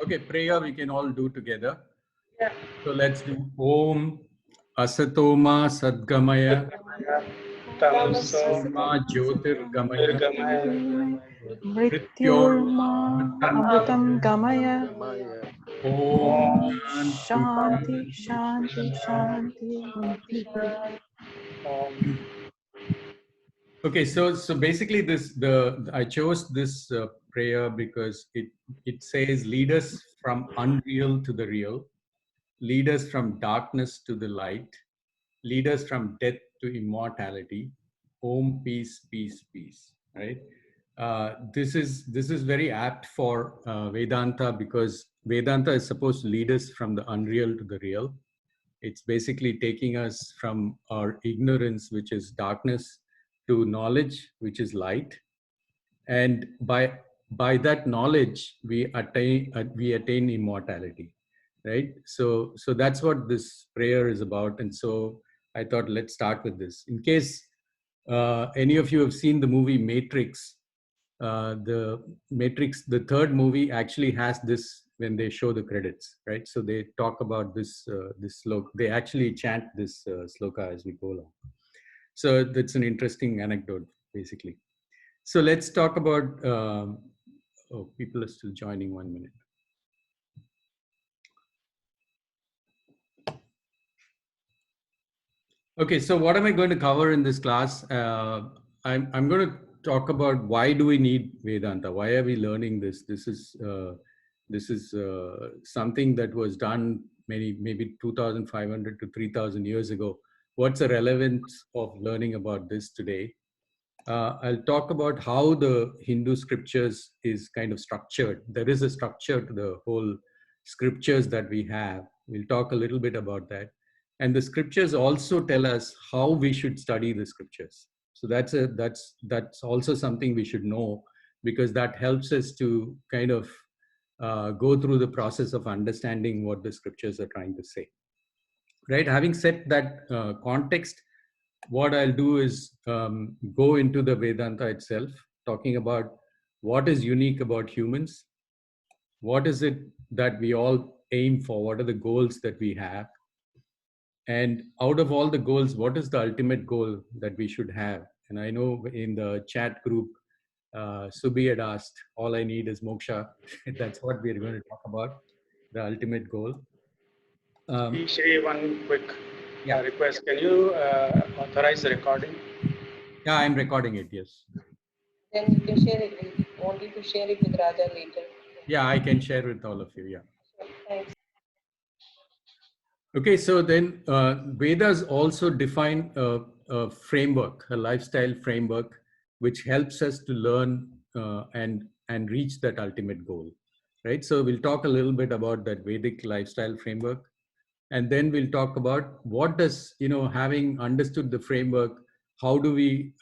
Okay, prayer we can all do together. Yeah. So let's do Om Asatoma Sadgamaya Tamso Soma Jyotirgamaya Mrityorma Mrityorma Amritam Gamaya. Om Om Shanti Shanti Shanti. Shanti Shanti. Okay, so basically I chose this prayer because it says lead us from unreal to the real, lead us from darkness to the light, lead us from death to immortality. Om, peace, peace, peace. Right. This is very apt for Vedanta, because Vedanta is supposed to lead us from the unreal to the real. It's basically taking us from our ignorance, which is darkness, to knowledge, which is light. And by that knowledge, we attain immortality, right? So that's what this prayer is about. And so I thought, let's start with this. In case any of you have seen the movie Matrix, the third movie actually has this when they show the credits, right? So they talk about this sloka. They actually chant this sloka as we go along. So that's an interesting anecdote, basically. So let's talk about. Oh, people are still joining. 1 minute. Okay, so what am I going to cover in this class? I'm going to talk about why do we need Vedanta? Why are we learning this? This is something that was done maybe 2,500 to 3,000 years ago. What's the relevance of learning about this today? I'll talk about how the Hindu scriptures is kind of structured. There is a structure to the whole scriptures that we have. We'll talk a little bit about that. And the scriptures also tell us how we should study the scriptures. So that's also something we should know, because that helps us to kind of go through the process of understanding what the scriptures are trying to say. Right? Having set that context, what I'll do is go into the Vedanta itself, talking about what is unique about humans, what is it that we all aim for, what are the goals that we have, and out of all the goals, what is the ultimate goal that we should have. And I know in the chat group, Subhi had asked, all I need is moksha. That's what we're going to talk about, the ultimate goal. Shri, one quick Yeah. request. Can you authorize the recording? Yeah, I'm recording it, yes. Then you can share it. We want you to share it with Raja later. Yeah, I can share with all of you, yeah. Thanks. Okay, so then Vedas also define a framework, a lifestyle framework, which helps us to learn and reach that ultimate goal, right? So we'll talk a little bit about that Vedic lifestyle framework, and then we'll talk about what does, having understood the framework, how do we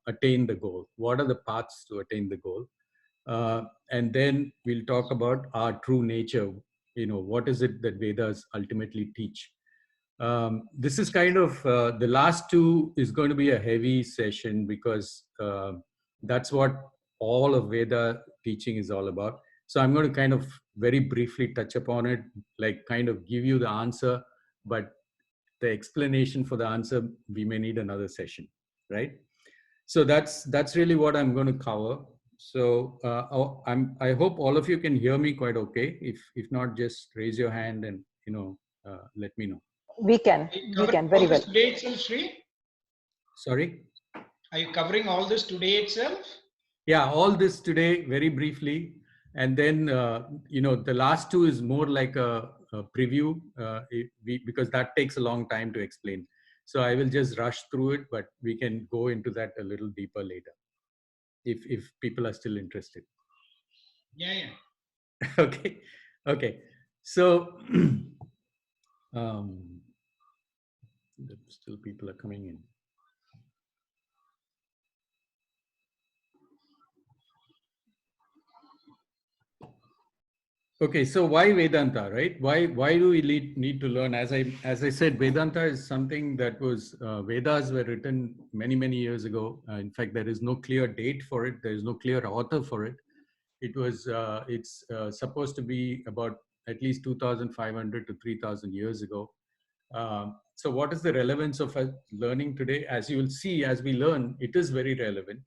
attain the goal? What are the paths to attain the goal? And then we'll talk about our true nature. What is it that Vedas ultimately teach? This is kind of the last two is going to be a heavy session, because that's what all of Veda teaching is all about. So I'm going to kind of very briefly touch upon it, like kind of give you the answer, but the explanation for the answer, we may need another session, right? So that's really what I'm going to cover. So I hope all of you can hear me quite okay. If not, just raise your hand and let me know. We can very well. Today itself, Sri? Sorry? Are you covering all this today itself? Yeah, all this today, very briefly. And then, the last two is more like a preview, because that takes a long time to explain. So I will just rush through it, but we can go into that a little deeper later, if people are still interested. Yeah. Okay. So, still people are coming in. Okay, so why Vedanta, right? Why do we need to learn? As I said, Vedanta is something that was Vedas were written many years ago. In fact, there is no clear date for it. There is no clear author for it. It's supposed to be about at least 2,500 to 3,000 years ago. So what is the relevance of learning today? As you will see, as we learn, it is very relevant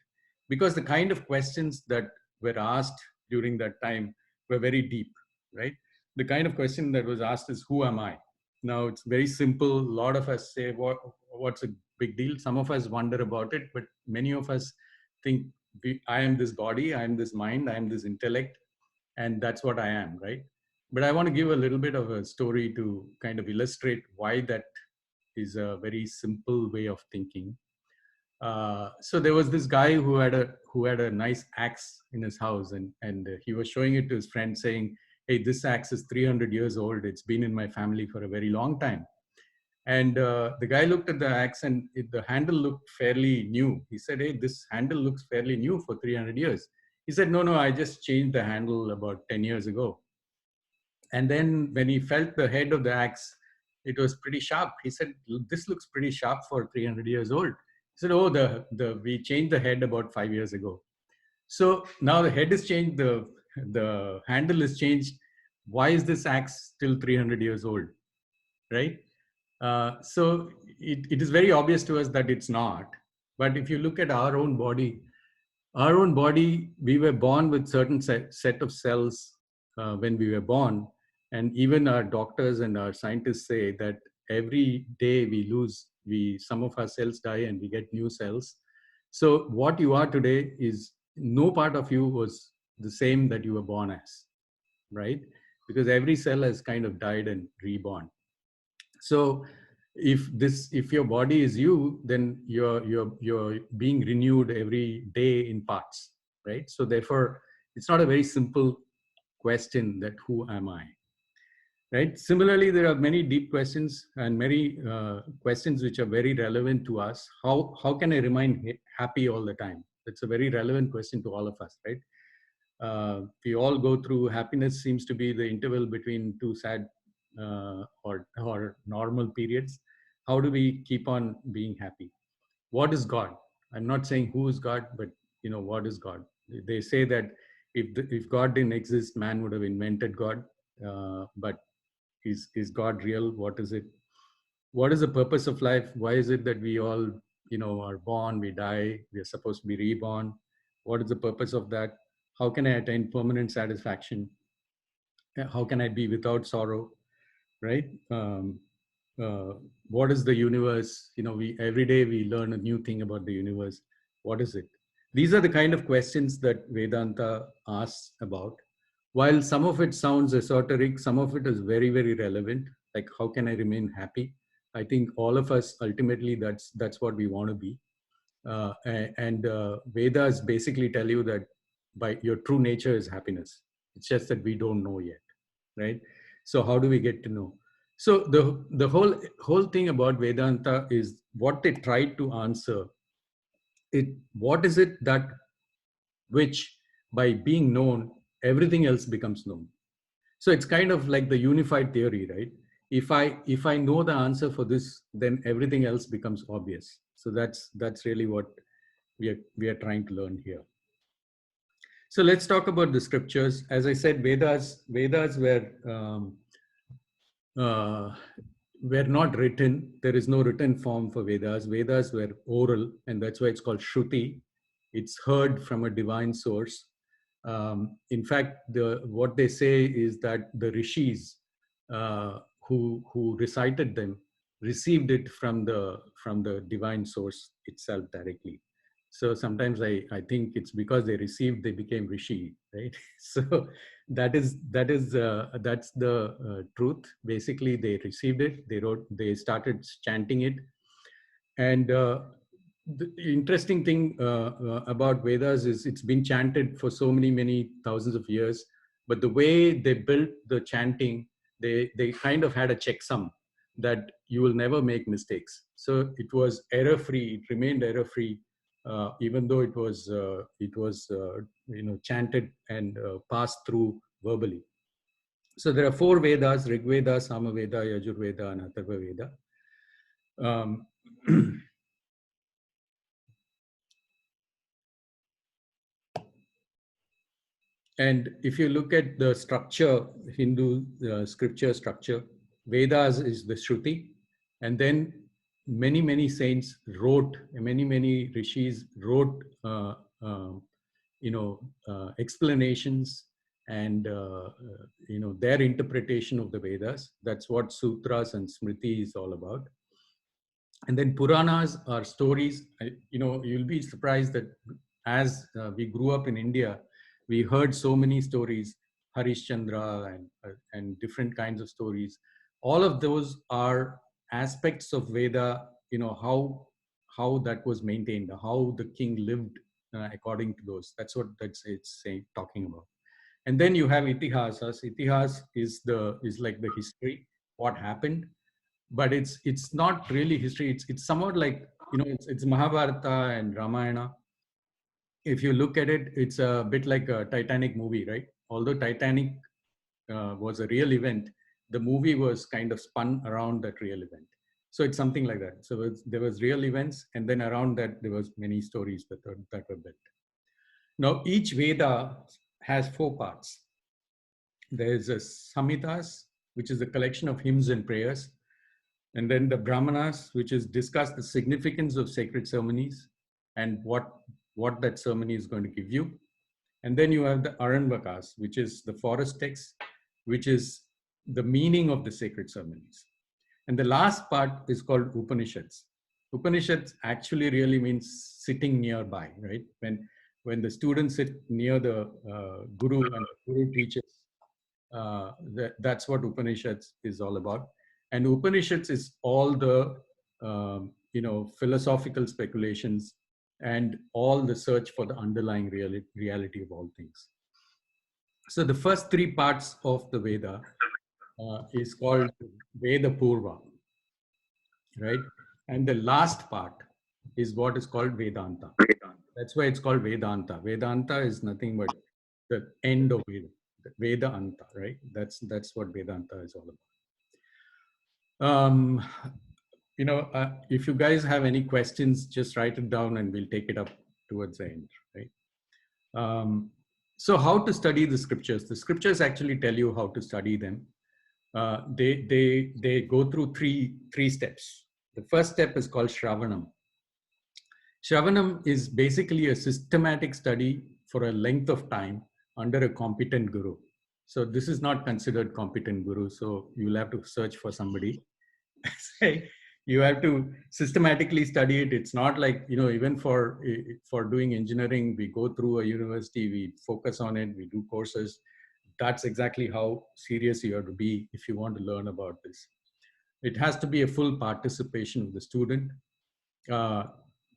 because the kind of questions that were asked during that time were very deep, right? The kind of question that was asked is, who am I? Now, it's very simple. A lot of us say, what's a big deal? Some of us wonder about it, but many of us think, I am this body, I am this mind, I am this intellect, and that's what I am, right? But I want to give a little bit of a story to kind of illustrate why that is a very simple way of thinking. So there was this guy who had a nice axe in his house, and he was showing it to his friend, saying, "Hey, this axe is 300 years old. It's been in my family for a very long time." And the guy looked at the axe, and the handle looked fairly new. He said, "Hey, this handle looks fairly new for 300 years." He said, "No, no, I just changed the handle about 10 years ago." And then when he felt the head of the axe, it was pretty sharp. He said, "This looks pretty sharp for 300 years old." He said, "Oh, we changed the head about 5 years ago." So now the head is changed, the handle is changed. Why is this axe still 300 years old, right? So it is very obvious to us that it's not. But if you look at our own body, we were born with certain set of cells when we were born. And even our doctors and our scientists say that every day some of our cells die and we get new cells. So what you are today is no part of you was the same that you were born as, right? Because every cell has kind of died and reborn. So if your body is you, then you're being renewed every day in parts, right? So therefore it's not a very simple question that who am I, right? Similarly, there are many deep questions and many questions which are very relevant to us. How can I remain happy all the time? That's a very relevant question to all of us, right? We all go through, happiness seems to be the interval between two sad or normal periods. How do we keep on being happy? What is God? I'm not saying who is God, but what is God? They say that if God didn't exist, man would have invented God. But is God real? What is it? What is the purpose of life? Why is it that we all are born, we die, we are supposed to be reborn? What is the purpose of that? How can I attain permanent satisfaction? How can I be without sorrow, right? Uh, what is the universe? We every day we learn a new thing about the universe. What is it? These are the kind of questions that Vedanta asks about. While some of it sounds esoteric, some of it is very, very relevant. Like, how can I remain happy? I think all of us ultimately that's what we want to be. And Vedas basically tell you that by your true nature is happiness. It's just that we don't know yet, right? So how do we get to know? So the whole thing about Vedanta is what they try to answer. What is it that which by being known, everything else becomes known? So it's kind of like the unified theory, right? If I know the answer for this, then everything else becomes obvious. So that's really what we are trying to learn here. So let's talk about the scriptures. As I said, Vedas uh, were not written. There is no written form for Vedas. Vedas were oral, and that's why it's called Shruti. It's heard from a divine source. In fact, what they say is that the rishis who recited them received it from the divine source itself directly. So sometimes I think it's because they received, they became rishi, right? So that's the truth. Basically, they received it, they started chanting it. And the interesting thing about Vedas is it's been chanted for so many thousands of years, but the way they built the chanting, they kind of had a checksum that you will never make mistakes. So it was error free, it remained error free, even though it was chanted and passed through verbally. So there are four Vedas: Rig Veda, Samaveda, Yajurveda, and Atharva Veda. Um, And if you look at the structure, Hindu scripture structure, Vedas is the Shruti, and then many saints wrote, many rishis wrote explanations and their interpretation of the Vedas. That's what sutras and smriti is all about. And then Puranas are stories. You'll be surprised that as we grew up in India, we heard so many stories, Harishchandra and different kinds of stories. All of those are aspects of Veda, how that was maintained, how the king lived according to those. That's what it's saying, talking about. And then you have itihasas. Itihas is like the history, what happened, but it's not really history. It's somewhat like, it's Mahabharata and Ramayana. If you look at it, it's a bit like a Titanic movie, right? Although Titanic was a real event, the movie was kind of spun around that real event. So it's something like that. So there was real events, and then around that there was many stories that were built. Now each Veda has 4 parts. There's a Samhitas, which is a collection of hymns and prayers. And then the Brahmanas, which is discuss the significance of sacred ceremonies and what that ceremony is going to give you. And then you have the Aranvakas, which is the forest text, which is the meaning of the sacred ceremonies. And the last part is called Upanishads. Upanishads actually really means sitting nearby, right? When the students sit near the guru and the guru teaches, that's what Upanishads is all about. And Upanishads is all the philosophical speculations and all the search for the underlying reality of all things. So the first 3 parts of the Veda is called Veda Purva, right? And the last part is what is called Vedanta. That's why it's called Vedanta. Vedanta is nothing but the end of Veda. Veda Anta, right? That's what Vedanta is all about. If you guys have any questions, just write it down and we'll take it up towards the end, right? So how to study the scriptures? The scriptures actually tell you how to study them. They go through three steps. The first step is called Shravanam. Shravanam is basically a systematic study for a length of time under a competent guru. So this is not considered competent guru. So you'll have to search for somebody. You have to systematically study it. It's not like, even for doing engineering, we go through a university, we focus on it, we do courses. That's exactly how serious you have to be if you want to learn about this. It has to be a full participation of the student.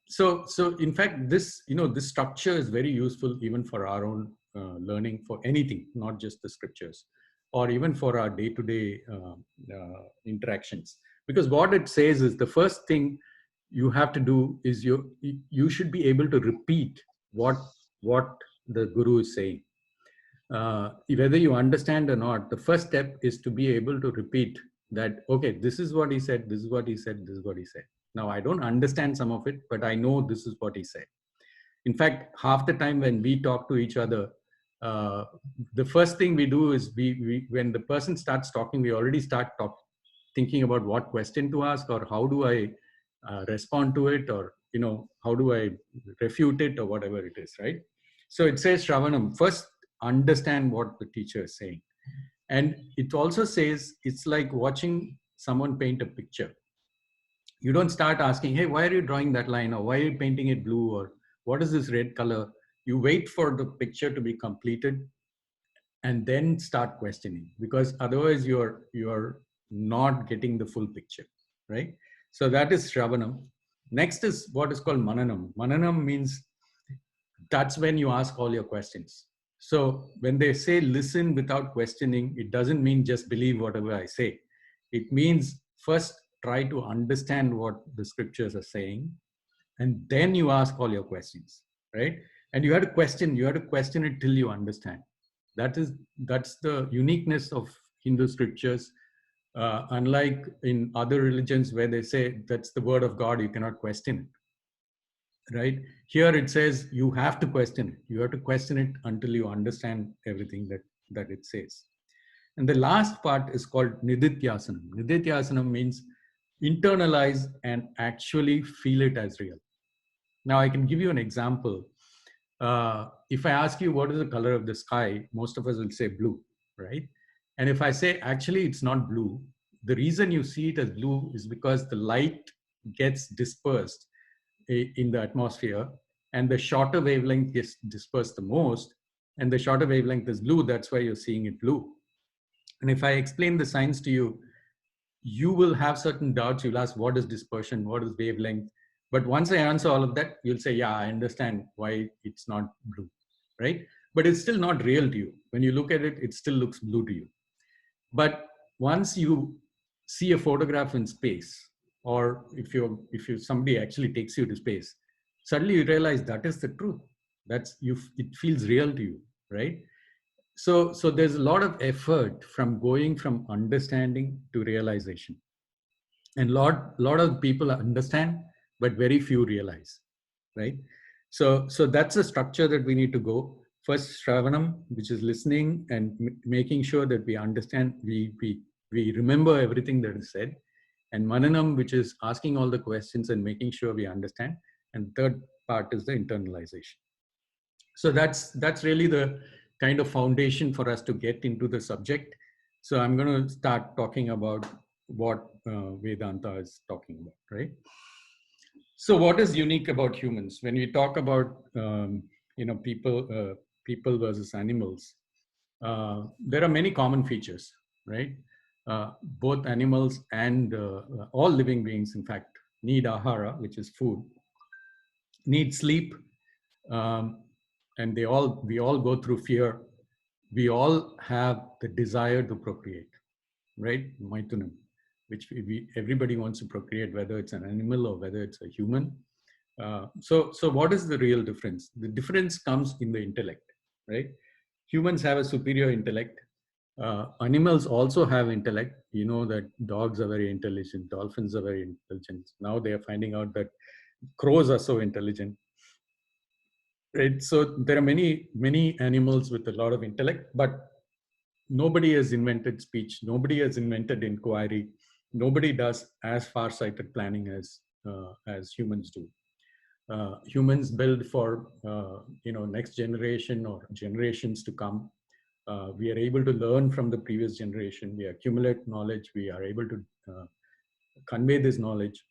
So in fact, this structure is very useful even for our own learning, for anything, not just the scriptures, or even for our day-to-day interactions. Because what it says is, the first thing you have to do is you should be able to repeat what the guru is saying. Whether you understand or not, the first step is to be able to repeat that, okay, this is what he said, this is what he said, this is what he said. Now, I don't understand some of it, but I know this is what he said. In fact, half the time when we talk to each other, the first thing we do is when the person starts talking, we already start thinking about what question to ask, or how do I respond to it, or how do I refute it, or whatever it is, right? So it says Shravanam, first understand what the teacher is saying. And it also says it's like watching someone paint a picture. You don't start asking, hey, why are you drawing that line, or why are you painting it blue, or what is this red color? You wait for the picture to be completed and then start questioning, because otherwise you're not getting the full picture, right? So that is Shravanam. Next is what is called Mananam. Mananam means that's when you ask all your questions. So when they say listen without questioning, it doesn't mean just believe whatever I say. It means first try to understand what the scriptures are saying, and then you ask all your questions, right? And you have to question it till you understand. That's the uniqueness of Hindu scriptures. Unlike in other religions where they say that's the word of God, you cannot question it. right? Here it says you have to question it. You have to question it until you understand everything that it says. And the last part is called Nidityasanam. Nidityasanam means internalize and actually feel it as real. Now, I can give you an example. If I ask you what is the color of the sky, most of us will say blue, right? And if I say actually it's not blue, the reason you see it as blue is because the light gets dispersed in the atmosphere, and the shorter wavelength gets dispersed the most, and the shorter wavelength is blue. That's why you're seeing it blue. And if I explain the science to you, you will have certain doubts. You'll ask, what is dispersion? What is wavelength? But once I answer all of that, you'll say, yeah, I understand why it's not blue, right? But it's still not real to you. When you look at it, it still looks blue to you. But once you see a photograph in space, or if somebody actually takes you to space, suddenly you realize that is the truth. It feels real to you, right? So there's a lot of effort from going from understanding to realization, and lot of people understand, but very few realize, right? So that's a structure that we need to go. First, Shravanam, which is listening and making sure that we understand, we remember everything that is said, and Mananam, which is asking all the questions and making sure we understand, and third part is the internalization. So that's really the kind of foundation for us to get into the subject. So I'm going to start talking about what Vedanta is talking about, right? So what is unique about humans? When we talk about people versus animals, there are many common features, right? Both animals and all living beings, in fact, need ahara, which is food, need sleep, um, and we all go through fear. We all have the desire to procreate, right? Maitunam, which everybody wants to procreate, whether it's an animal or whether it's a human. So what is the real difference? The difference comes in the intellect, right? Humans have a superior intellect. Animals also have intellect. You know that dogs are very intelligent, dolphins are very intelligent. Now they are finding out that crows are so intelligent, right? So there are many animals with a lot of intellect, but nobody has invented speech. Nobody has invented inquiry. Nobody does as far-sighted planning as humans do. Humans build for next generation or generations to come. We are able to learn from the previous generation. We accumulate knowledge. We are able to convey this knowledge.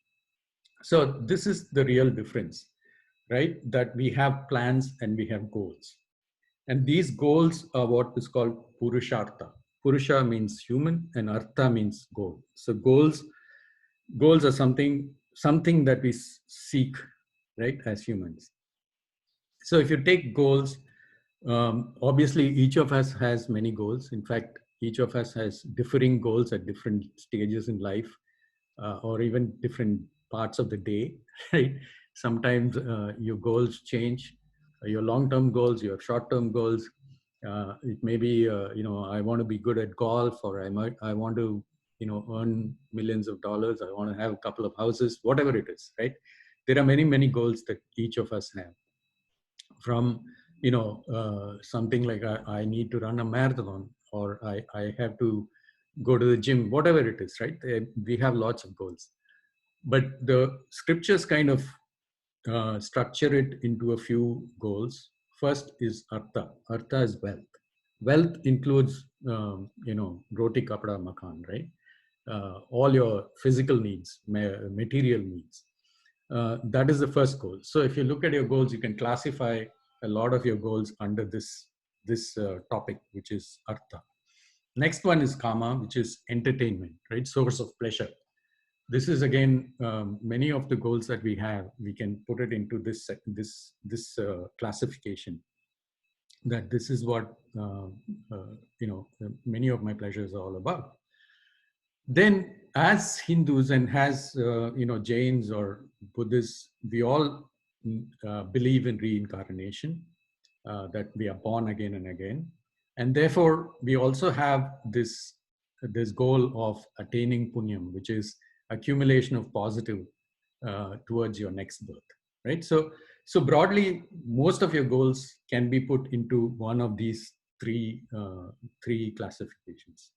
So this is the real difference, right? That we have plans and we have goals. And these goals are what is called Purushartha. Purusha means human and Artha means goal. So goals are something that we seek, right, as humans. So if you take goals, obviously each of us has many goals. In fact, each of us has differing goals at different stages in life, or even different parts of the day, right? Sometimes your goals change, your long-term goals, your short-term goals. It may be, I want to be good at golf, or I want to, earn millions of dollars. I want to have a couple of houses, whatever it is, right? There are many goals that each of us have. From, something like I need to run a marathon, or I have to go to the gym, whatever it is, right? We have lots of goals. But the scriptures kind of structure it into a few goals. First is artha. Artha is wealth. Wealth includes, roti, kapda, makan, right? All your physical needs, material needs. That is the first goal. So if you look at your goals, you can classify a lot of your goals under this topic, which is artha. Next one is kama, which is entertainment, right? Source of pleasure. This is again, many of the goals that we have, we can put it into this classification, that this is what many of my pleasures are all about. Then as Hindus and as Jains or Buddhists, we all believe in reincarnation, that we are born again and again, and therefore we also have this goal of attaining punyam, which is accumulation of positive towards your next birth. right? So broadly, most of your goals can be put into one of these three classifications.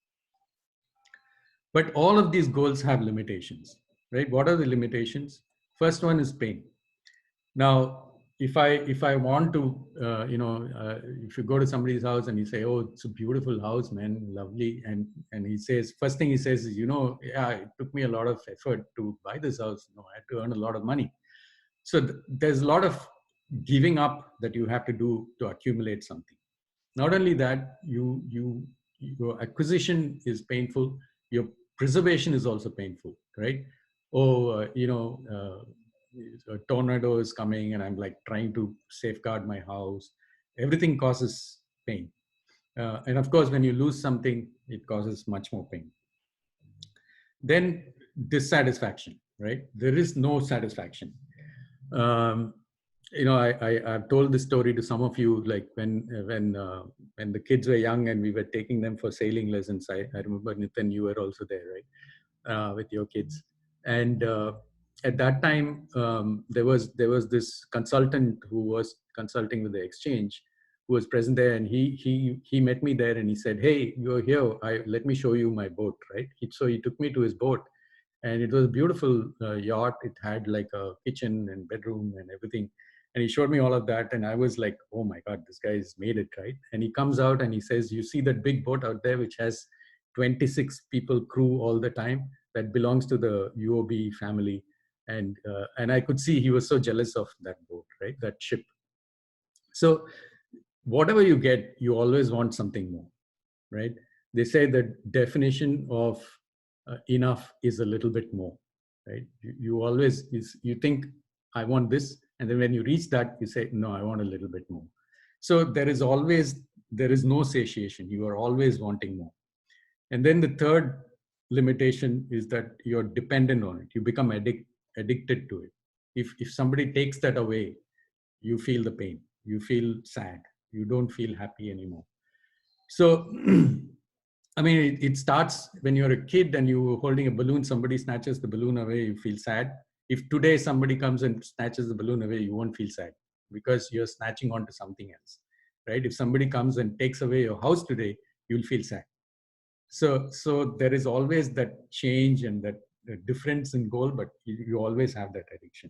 But all of these goals have limitations, right? What are the limitations? First one is pain. Now, if I want to, if you go to somebody's house and you say, "Oh, it's a beautiful house, man, lovely," and he says, first thing he says is, "Yeah, it took me a lot of effort to buy this house. I had to earn a lot of money." So there's a lot of giving up that you have to do to accumulate something. Not only that, your acquisition is painful. Your preservation is also painful, right? Oh, a tornado is coming, and I'm like trying to safeguard my house. Everything causes pain, and of course, when you lose something, it causes much more pain. Then dissatisfaction, right? There is no satisfaction. um, I've told this story to some of you, like when the kids were young and we were taking them for sailing lessons. I remember, Nitin, you were also there, right, with your kids. And at that time, there was this consultant who was consulting with the exchange, who was present there, and he met me there, and he said, "Hey, you're here. Let me show you my boat," right? So he took me to his boat, and it was a beautiful yacht. It had like a kitchen and bedroom and everything, and he showed me all of that, and I was like, "Oh my god, this guy's made it," right? And he comes out and he says, "You see that big boat out there which has 26 people crew all the time? That belongs to the UOB family." And I could see he was so jealous of that boat, right, that ship. So whatever you get, you always want something more, right? They say that definition of enough is a little bit more, right? You always you think, "I want this," and then when you reach that, you say, "No, I want a little bit more." So there is no satiation. You are always wanting more. And then the third limitation is that you're dependent on it. You become addicted to it. If somebody takes that away, you feel the pain. You feel sad. You don't feel happy anymore. So, I mean, it starts when you're a kid and you're holding a balloon, somebody snatches the balloon away, you feel sad. If today somebody comes and snatches the balloon away, you won't feel sad because you're snatching onto something else, right? If somebody comes and takes away your house today, you'll feel sad. So there is always that change and that difference in goal, but you always have that addiction.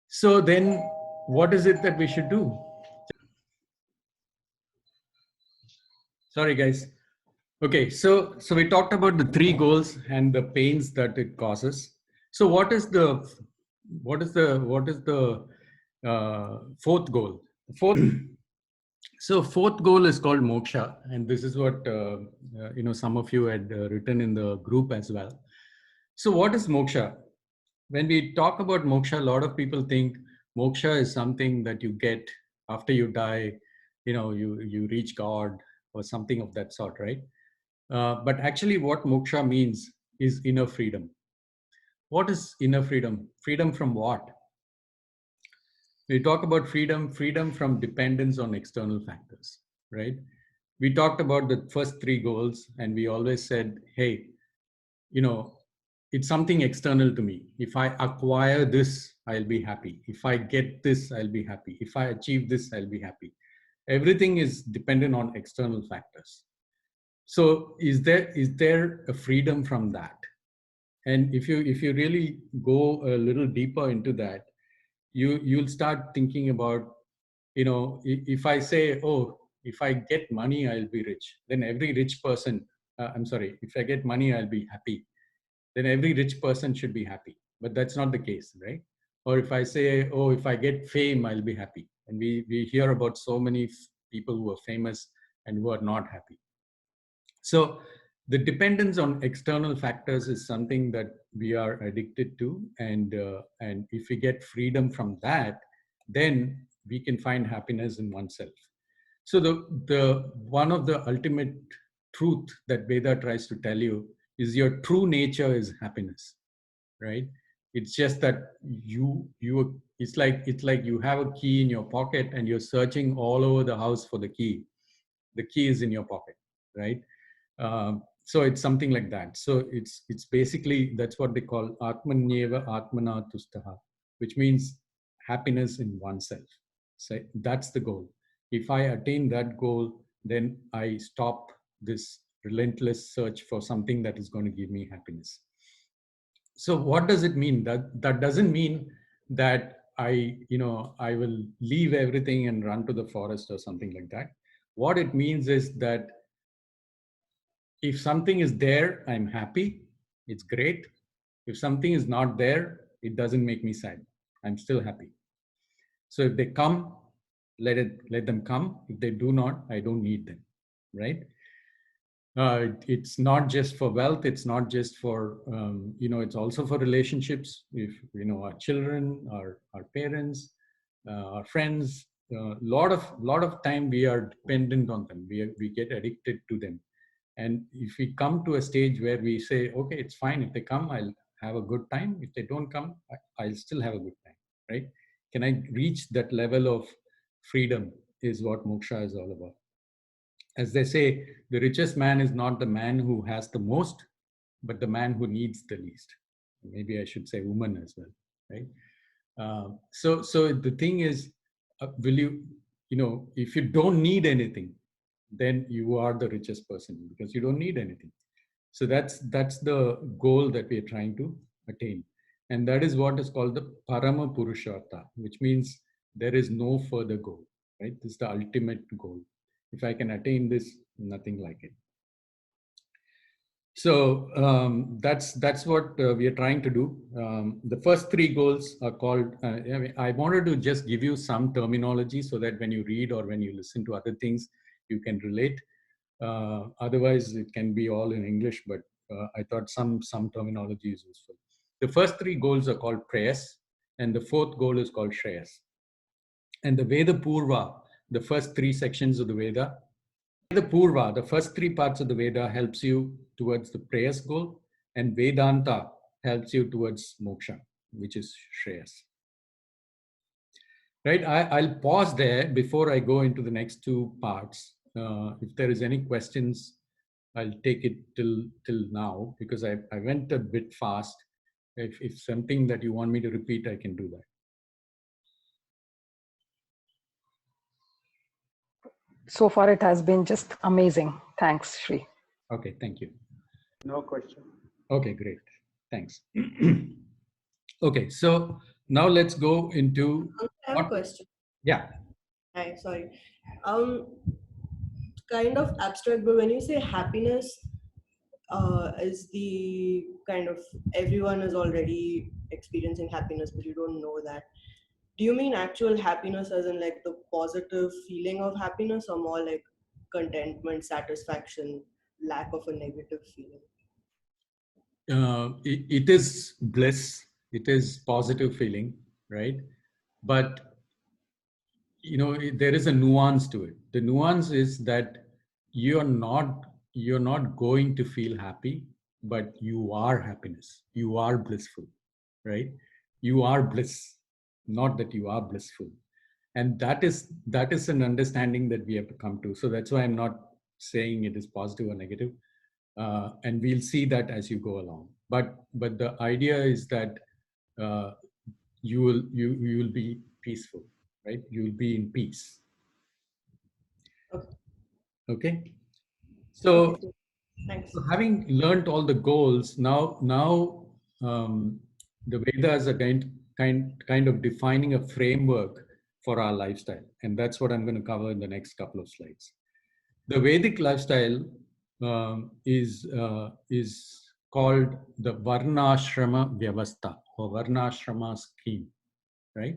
So then what is it that we should do? Sorry, guys. Okay, so we talked about the three goals and the pains that it causes. So what is the fourth goal? Fourth goal is called moksha, and this is what some of you had written in the group as well. So what is moksha? When we talk about moksha, a lot of people think moksha is something that you get after you die. You reach God or something of that sort, right? But actually, what moksha means is inner freedom. What is inner freedom? Freedom from what? We talk about freedom from dependence on external factors, right? We talked about the first three goals, and we always said, hey, it's something external to me. If I acquire this, I'll be happy. If I get this, I'll be happy. If I achieve this, I'll be happy. Everything is dependent on external factors. So is there a freedom from that? And if you really go a little deeper into that, you'll start thinking about, if I say, oh, if I get money, I'll be rich. Then every rich person, if I get money, I'll be happy. Then every rich person should be happy. But that's not the case, right? Or if I say, oh, if I get fame, I'll be happy. And we hear about so many people who are famous and who are not happy. So the dependence on external factors is something that we are addicted to, and if we get freedom from that, then we can find happiness in oneself. So the one of the ultimate truth that Veda tries to tell you is your true nature is happiness, right? It's just that it's like you have a key in your pocket and you're searching all over the house for the key. The key is in your pocket, right? So it's something like that. So it's basically, that's what they call Atmanyeva Atmana Tustaha, which means happiness in oneself. So that's the goal. If I attain that goal, then I stop this relentless search for something that is going to give me happiness. So what does it mean? That doesn't mean that I will leave everything and run to the forest or something like that. What it means is that if something is there, I'm happy. It's great. If something is not there, it doesn't make me sad. I'm still happy. So if they come, let them come. If they do not, I don't need them, right? It's not just for wealth. It's not just for it's also for relationships. If our children, our parents, our friends, lot of time we are dependent on them. We get addicted to them. And if we come to a stage where we say, okay, it's fine. If they come, I'll have a good time. If they don't come, I'll still have a good time, right? Can I reach that level of freedom is what moksha is all about. As they say, the richest man is not the man who has the most, but the man who needs the least. Maybe I should say woman as well, right? So the thing is, will if you don't need anything, then you are the richest person because you don't need anything. So that's the goal that we are trying to attain. And that is what is called the Parama Purushartha, which means there is no further goal, right? This is the ultimate goal. If I can attain this, nothing like it. So that's what we are trying to do. The first three goals are called, I wanted to just give you some terminology so that when you read or when you listen to other things, you can relate. Otherwise, it can be all in English, but I thought some terminology is useful. The first three goals are called prayas, and the fourth goal is called shreyas. And the Veda Purva, the first three sections of the Veda, the Purva, the first three parts of the Veda helps you towards the prayas goal, and Vedanta helps you towards moksha, which is shreyas. Right, I'll pause there before I go into the next two parts. If there is any questions, I'll take it till now because I went a bit fast. If something that you want me to repeat, I can do that. So far, it has been just amazing. Thanks, Shri. Okay, thank you. No question. Okay, great. Thanks. Okay, so now let's go into. I have a question. Yeah. Hi, sorry. Kind of abstract, but when you say happiness, is the kind of everyone is already experiencing happiness, but you don't know that. Do you mean actual happiness as in like the positive feeling of happiness, or more like contentment, satisfaction, lack of a negative feeling? It is bliss. It is positive feeling, right? But there is a nuance to it. The nuance is that you're not going to feel happy, but you are happiness. You are blissful, right? You are bliss, not that you are blissful. And that is an understanding that we have to come to. So that's why I'm not saying it is positive or negative. And we'll see that as you go along. But the idea is that you will be peaceful, right? You will be in peace. Okay. So, Thanks. so having learned all the goals, now the Vedas are kind of defining a framework for our lifestyle, and that's what I'm going to cover in the next couple of slides. The Vedic lifestyle is called the Varnashrama Vyavastha or Varnashrama scheme, right?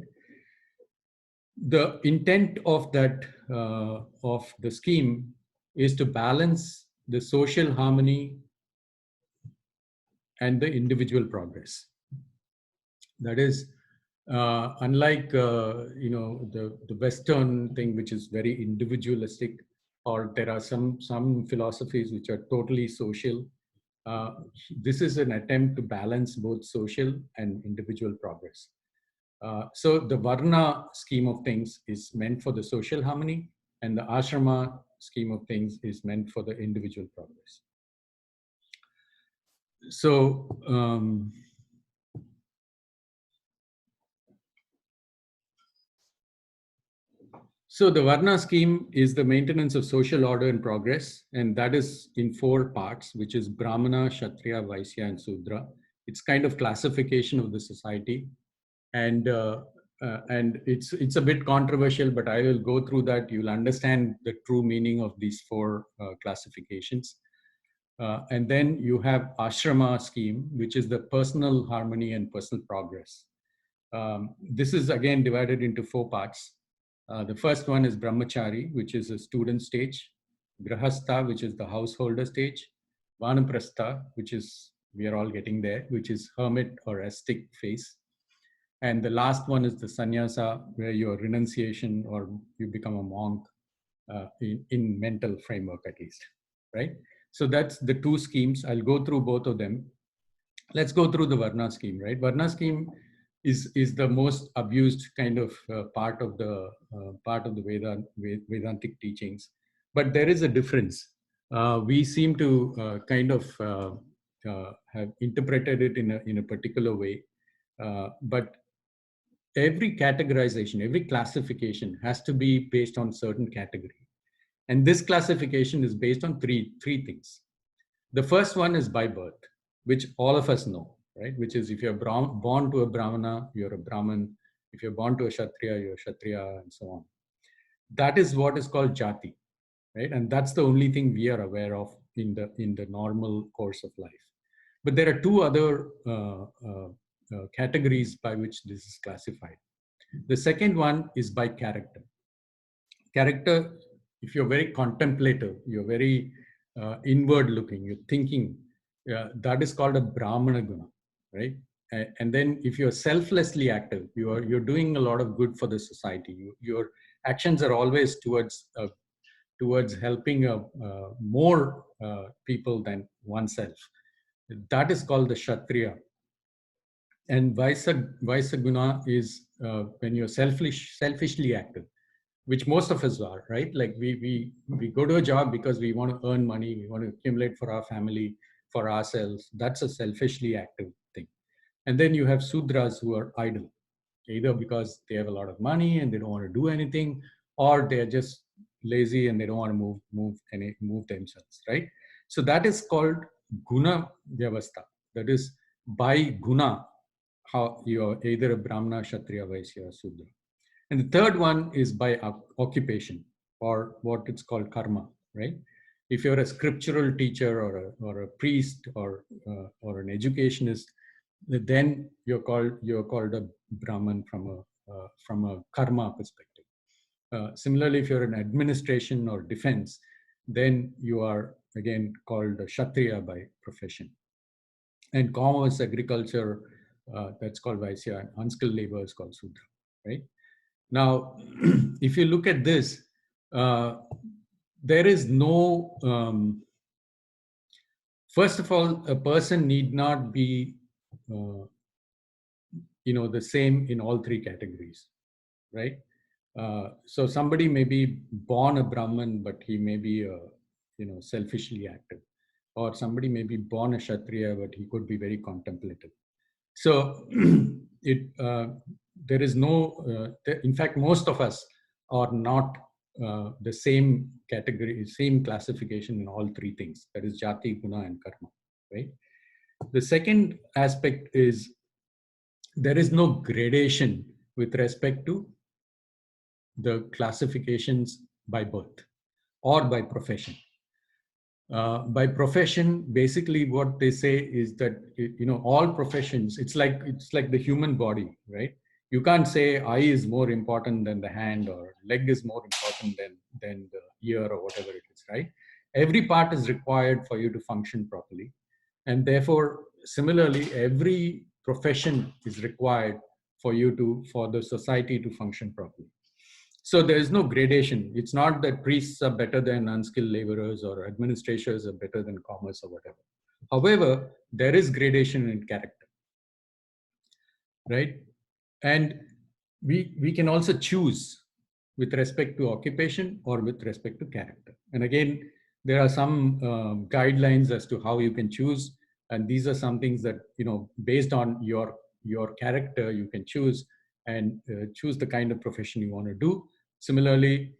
The intent of that of the scheme is to balance the social harmony and the individual progress. That is, unlike the Western thing, which is very individualistic, or there are some philosophies which are totally social. This is an attempt to balance both social and individual progress. So the Varna scheme of things is meant for the social harmony, and the Ashrama scheme of things is meant for the individual progress. So So the Varna scheme is the maintenance of social order and progress, and that is in 4 parts, which is Brahmana, Kshatriya, Vaishya, and Sudra. It's kind of classification of the society, and it's a bit controversial, but I will go through that. You'll understand the true meaning of these 4 classifications. And then you have Ashrama scheme, which is the personal harmony and personal progress. This is again divided into 4 parts. The first one is Brahmachari, which is a student stage, Grahastha, which is the householder stage, Vanaprastha, which is, we are all getting there, which is hermit or ascetic phase. And the last one is the sannyasa, where your renunciation or you become a monk in mental framework at least, right? So that's the 2 schemes. I'll go through both of them. Let's go through the Varna scheme, right? Varna scheme is the most abused kind of part of the Vedantic teachings, but there is a difference. We seem to have interpreted it in a particular way, but every categorization, every classification has to be based on certain category, and this classification is based on three things. The first one is by birth, which all of us know, right? Which is if you're born to a Brahmana, you're a Brahman. If you're born to a Kshatriya, you're a Kshatriya, and so on. That is what is called Jati, right? And that's the only thing we are aware of in the normal course of life. But there are 2 other categories by which this is classified. The second one is by character. Character, if you're very contemplative, you're very inward looking, you're thinking, that is called a Brahmana guna, right? And then if you're selflessly active, you're doing a lot of good for the society. Your actions are always towards helping more people than oneself. That is called the Kshatriya. And Vaisa guna is when you're selfishly active, which most of us are, right? Like we go to a job because we want to earn money, we want to accumulate for our family, for ourselves. That's a selfishly active thing. And then you have Sudras who are idle, either because they have a lot of money and they don't want to do anything, or they're just lazy and they don't want to move themselves, right? So that is called guna vyavastha. That is by guna, how you're either a Brahmana, Kshatriya, Vaishya, or Sudra. And the third one is by occupation, or what it's called karma, right? If you're a scriptural teacher or a priest or an educationist, then you're called a Brahman from a karma perspective. Similarly, if you're in administration or defense, then you are again called a Kshatriya by profession. And commerce, agriculture, that's called Vaishya, and unskilled labor is called Sudra, right? Now, if you look at this, there is no, first of all, a person need not be, the same in all 3 categories, right? So somebody may be born a Brahman, but he may be, selfishly active. Or somebody may be born a Kshatriya, but he could be very contemplative. So there is no, in fact, most of us are not the same category, same classification in all 3 things. That is Jati, Guna, and Karma, right? The second aspect is there is no gradation with respect to the classifications by birth or by profession. By profession, basically what they say is that all professions, it's like the human body, right? You can't say eye is more important than the hand, or leg is more important than the ear, or whatever it is, right? Every part is required for you to function properly, and therefore similarly every profession is required for the society to function properly. So there is no gradation. It's not that priests are better than unskilled laborers or administrators are better than commerce or whatever. However, there is gradation in character, right? And we can also choose with respect to occupation or with respect to character. And again, there are some guidelines as to how you can choose. And these are some things that, based on your character, you can choose and choose the kind of profession you want to do. Similarly,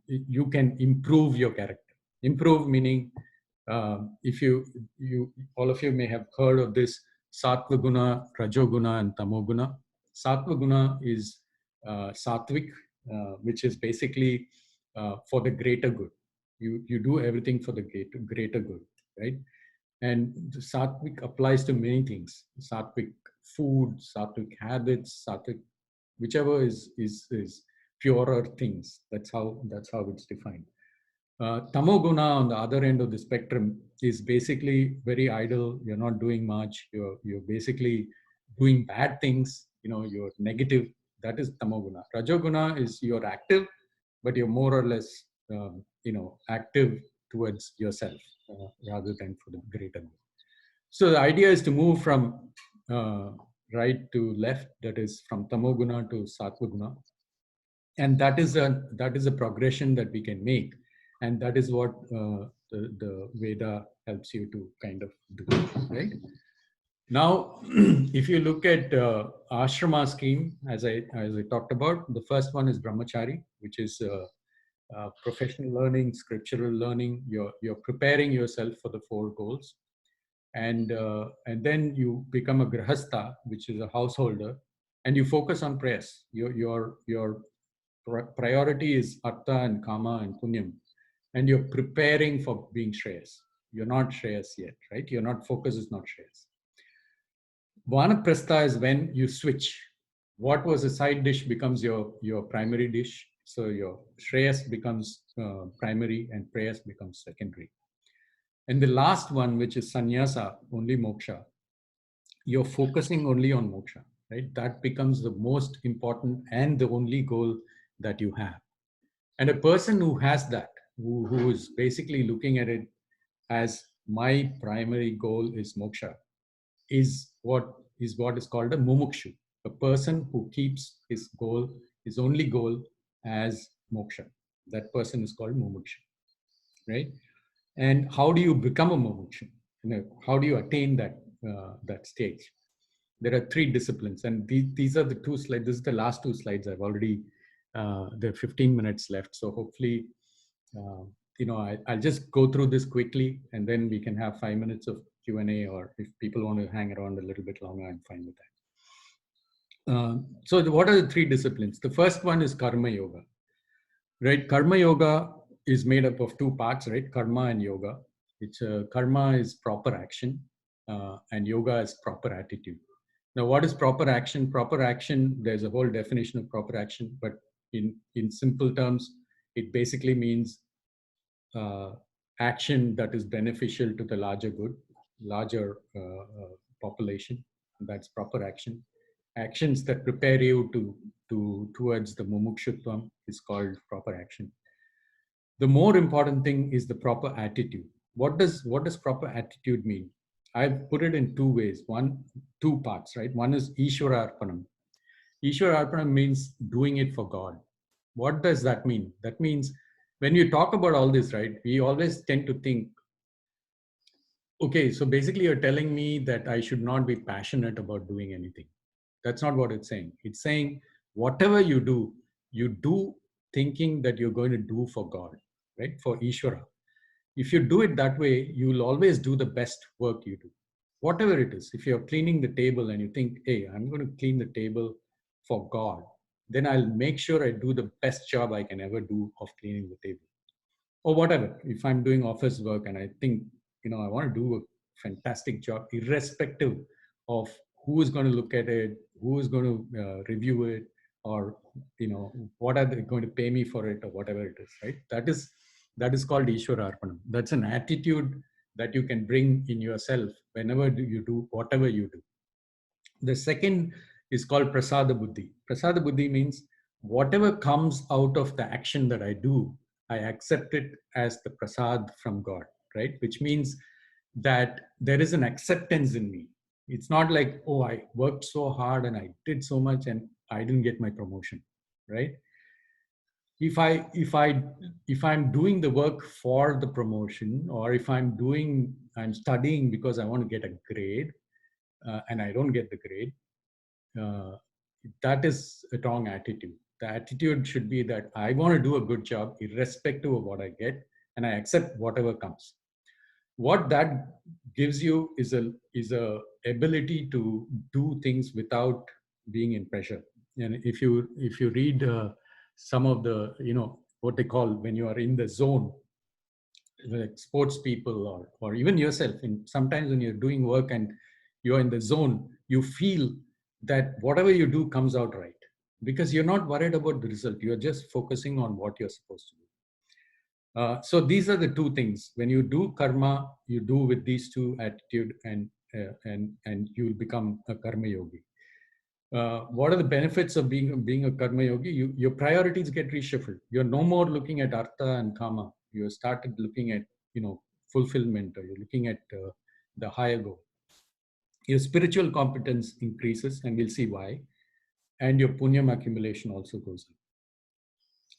you can improve your character. Improve meaning, if you all of you may have heard of this sattva guna, rajoguna, and tamoguna. Sattva guna is sattvic, which is basically for the greater good. You do everything for the greater good, right? And the sattvic applies to many things: sattvic food, sattvic habits, sattvic whichever is purer things. That's how it's defined. Tamoguna on the other end of the spectrum is basically very idle. You're not doing much. You're basically doing bad things. You're negative. That is tamoguna. Rajoguna is you're active, but you're more or less active towards yourself rather than for the greater good. So the idea is to move from right to left. That is from tamoguna to sattvaguna, and that is a progression that we can make, and that is what the Veda helps you to kind of do, right? Now, if you look at ashrama scheme, as I talked about, the first one is brahmachari, which is professional learning, scriptural learning. You're preparing yourself for the four goals, and then you become a grahastha, which is a householder, and you focus on prayers. Your priority is artha and kama and punyam, and you're preparing for being shreyas. You're not shreyas yet, right? Your not focus is not shreyas. Vanaprastha is when you switch. What was a side dish becomes your primary dish. So your shreyas becomes primary and prayers becomes secondary. And the last one, which is sannyasa, only moksha, you're focusing only on moksha, right? That becomes the most important and the only goal that you have. And a person who has that, who is basically looking at it as my primary goal is moksha, is what is called a mumukshu, a person who keeps his goal, his only goal, as moksha. That person is called mumukshu, right? And how do you become a mumukshu? How do you attain that stage? There are three disciplines, and these are the two slides. This is the last two slides. I've already there are 15 minutes left, so hopefully, I'll just go through this quickly, and then we can have 5 minutes of Q&A, or if people want to hang around a little bit longer, I'm fine with that. So what are the three disciplines? The first one is karma yoga, right? Karma yoga is made up of two parts, right? Karma and yoga. Karma is proper action, and yoga is proper attitude. Now, what is proper action? Proper action, there's a whole definition of proper action, but in simple terms, it basically means action that is beneficial to the larger good, larger population. That's proper action. Actions that prepare you towards the mumukshutvam is called proper action. The more important thing is the proper attitude. What does proper attitude mean? I've put it in two ways. Two parts, right? One is Ishvara Arpanam. Ishvara Arpanam means doing it for God. What does that mean? That means when you talk about all this, right, we always tend to think, okay, so basically you're telling me that I should not be passionate about doing anything. That's not what it's saying. It's saying whatever you do thinking that you're going to do for God, right? For Ishvara. If you do it that way, you will always do the best work you do. Whatever it is, if you're cleaning the table and you think, hey, I'm going to clean the table for God, then I'll make sure I do the best job I can ever do of cleaning the table. Or whatever, if I'm doing office work and I think, I want to do a fantastic job, irrespective of who is going to look at it, who is going to review it, or, what are they going to pay me for it, or whatever it is, right? That is called Ishvara Arpanam. That's an attitude that you can bring in yourself whenever you do whatever you do. The second is called Prasada Buddhi. Prasada Buddhi means whatever comes out of the action that I do, I accept it as the prasad from God, right? Which means that there is an acceptance in me. It's not like, oh, I worked so hard and I did so much and I didn't get my promotion, right? If I'm doing the work for the promotion, or if I'm studying because I want to get a grade, and I don't get the grade, that is a wrong attitude. The attitude should be that I want to do a good job irrespective of what I get, and I accept whatever comes. What that gives you is a ability to do things without being in pressure. And if you read some of the, what they call, when you are in the zone, like sports people, or even yourself, and sometimes when you're doing work and you're in the zone, you feel that whatever you do comes out right, because you're not worried about the result. You're just focusing on what you're supposed to do. So these are the two things. When you do karma, you do with these two attitude, and you will become a karma yogi. What are the benefits of being a karma yogi? Your priorities get reshuffled. You're no more looking at artha and kama. You started looking at fulfillment, or you're looking at the higher goal. Your spiritual competence increases, and we'll see why. And your punyam accumulation also goes up.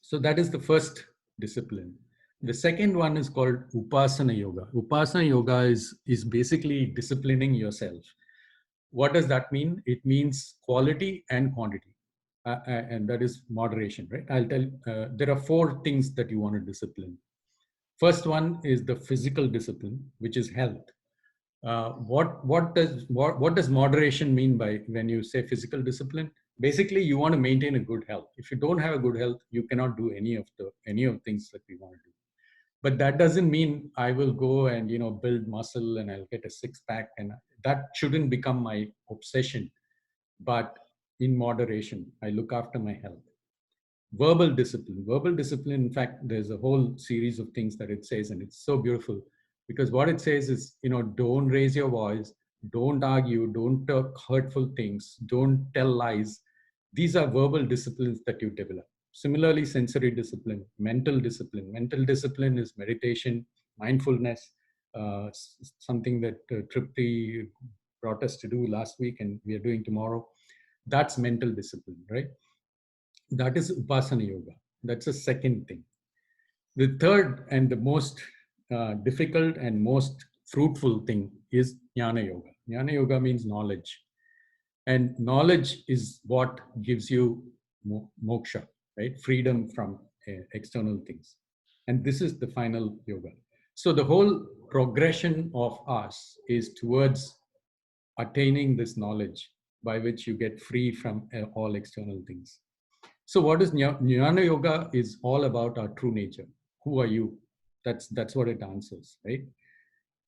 So that is the first discipline. The second one is called Upasana Yoga. Upasana Yoga is basically disciplining yourself. What does that mean? It means quality and quantity. And that is moderation, right? I'll tell there are 4 things that you want to discipline. First one is the physical discipline, which is health. What does moderation mean by when you say physical discipline? Basically, you want to maintain a good health. If you don't have a good health, you cannot do any of things that we want to do. But that doesn't mean I will go and build muscle and I'll get a 6-pack, and that shouldn't become my obsession. But in moderation, I look after my health. Verbal discipline, in fact, there's a whole series of things that it says, and it's so beautiful, because what it says is, don't raise your voice, don't argue, don't talk hurtful things, don't tell lies. These are verbal disciplines that you develop. Similarly, sensory discipline, mental discipline. Mental discipline is meditation, mindfulness, something that Tripti brought us to do last week, and we are doing tomorrow. That's mental discipline, right? That is Upasana Yoga. That's the second thing. The third and the most difficult and most fruitful thing is Jnana Yoga. Jnana Yoga means knowledge. And knowledge is what gives you moksha, right? Freedom from external things. And this is the final yoga. So the whole progression of us is towards attaining this knowledge by which you get free from all external things. So what is Jnana Yoga is all about our true nature. Who are you? That's what it answers, right?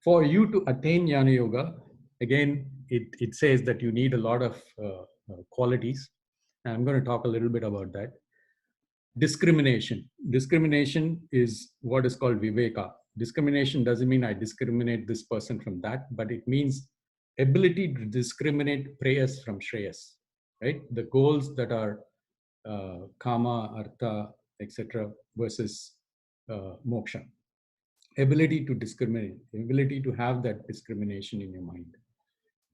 For you to attain Jnana Yoga, again, it says that you need a lot of qualities. And I'm going to talk a little bit about that. Discrimination. Discrimination is what is called viveka. Discrimination doesn't mean I discriminate this person from that, but it means ability to discriminate prayas from shreyas, right? The goals that are kama, artha, etc. versus moksha. Ability to discriminate, ability to have that discrimination in your mind.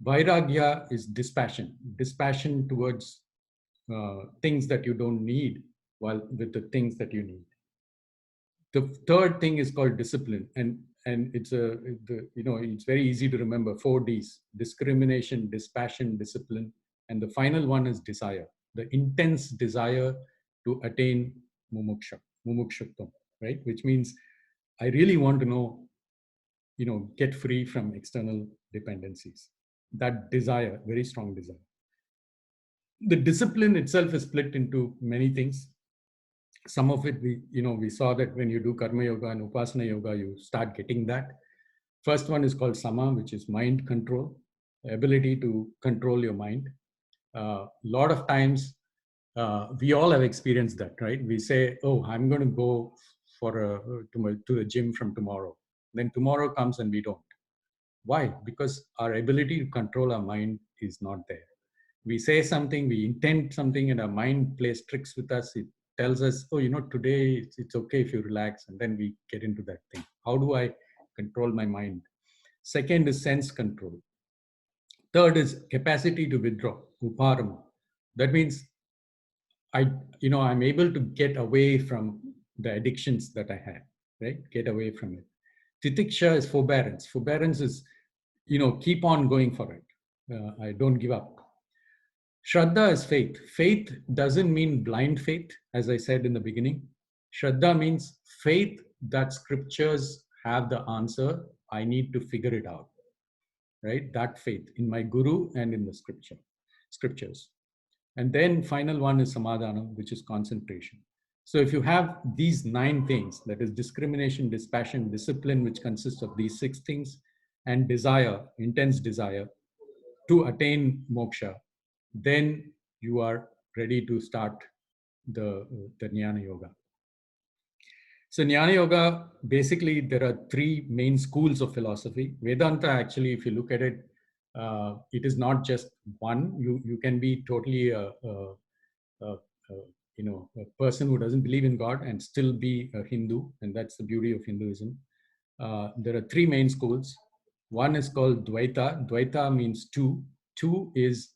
Vairagya is dispassion towards things that you don't need, while with the things that you need. The third thing is called discipline, and it's it's very easy to remember. 4 Ds: discrimination, dispassion, discipline, and the final one is desire. The intense desire to attain mumukshutvam, right? Which means I really want to know, get free from external dependencies. That desire, very strong desire. The discipline itself is split into many things. Some of it we saw that when you do karma yoga and upasana yoga, you start getting that. First one is called sama, which is mind control, ability to control your mind. A lot of times we all have experienced that, right? We say, oh, I'm going to go to the gym from tomorrow. Then tomorrow comes and we don't. Why? Because our ability to control our mind is not there. We say something, we intend something, and our mind plays tricks with us. It tells us, oh, today it's okay if you relax, and then we get into that thing. How do I control my mind? Second is sense control. Third is capacity to withdraw, uparama. That means I'm able to get away from the addictions that I had, right? Get away from it. Titiksha is forbearance. Forbearance is, keep on going for it. I don't give up. Shraddha is faith. Faith doesn't mean blind faith, as I said in the beginning. Shraddha means faith that scriptures have the answer. I need to figure it out, right? That faith in my guru and in the scriptures. And then final one is samadhana, which is concentration. So if you have these 9 things, that is discrimination, dispassion, discipline, which consists of these 6 things, and desire, intense desire to attain moksha, then you are ready to start the Jnana Yoga. So Jnana Yoga, basically there are 3 main schools of philosophy. Vedanta, actually, if you look at it, it is not just one. You can be totally a a person who doesn't believe in God and still be a Hindu, and that's the beauty of Hinduism. There are 3 main schools. One is called Dvaita. Dvaita means two. Two is